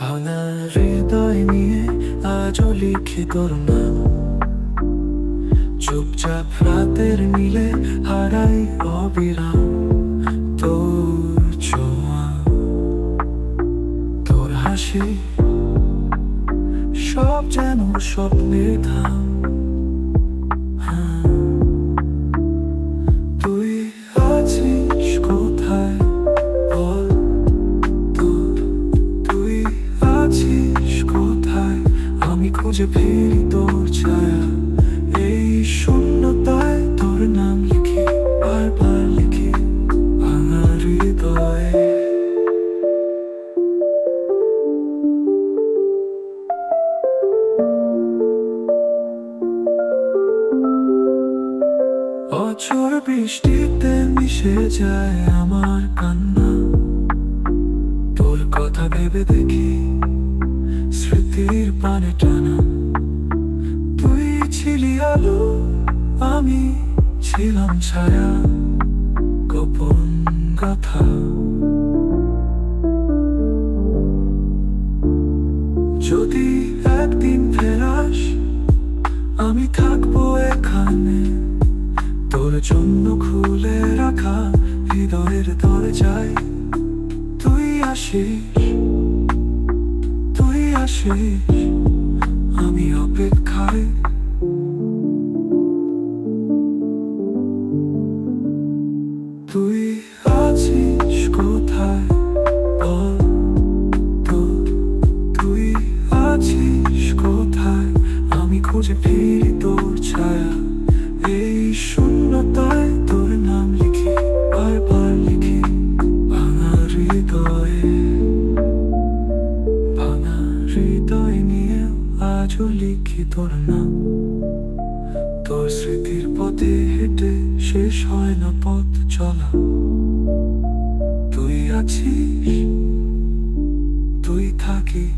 ভাঙা হৃদয় নিয়ে আজও লিখি তোর নাম, চুপচাপ রাতের নীলে হারাই অবিরাম তোর ছোঁয়া, তোর হাসি সব যেন স্বপ্নের ধাম। তুই আছিস কোথায় বল, তুই আছিস কোথায়? আমি খুঁজে ফিরি তোর ছায়া, এই শূন্যতায় তোর নাম লিখি, বারবার লিখি ভাঙা হৃদয়ে। বছর বৃষ্টিতে মিশে যায় আমার কান্না, তোর কথা ভেবে দেখি স্মৃতির পানে টানা। তুই ছিলি আলো, আমি ছিলাম ছায়া, গোপন কথা। যদি একদিন ফেরাস, আমি থাকবো এখানে, তোর জন্য খুলে রাখা হৃদয়ের দরজায়। তুই আসিস, তুই আসিস, আমি অপেক্ষায়। তুই আছিস কোথায় বল, তুই আছিস কোথায়? আমি খুঁজে ফিরি তোর ছায়া, এই শূন্যতায় তোর নাম লিখি, বারবার লিখি ভাঙা হৃদয়ে। ভাঙা হৃদয় নিয়ে আজও লিখি তোর নাম, তোর স্মৃতির পথে হেঁটে শেষ হয় না পথ চলা। তুই আছিস, তুই থাকিস।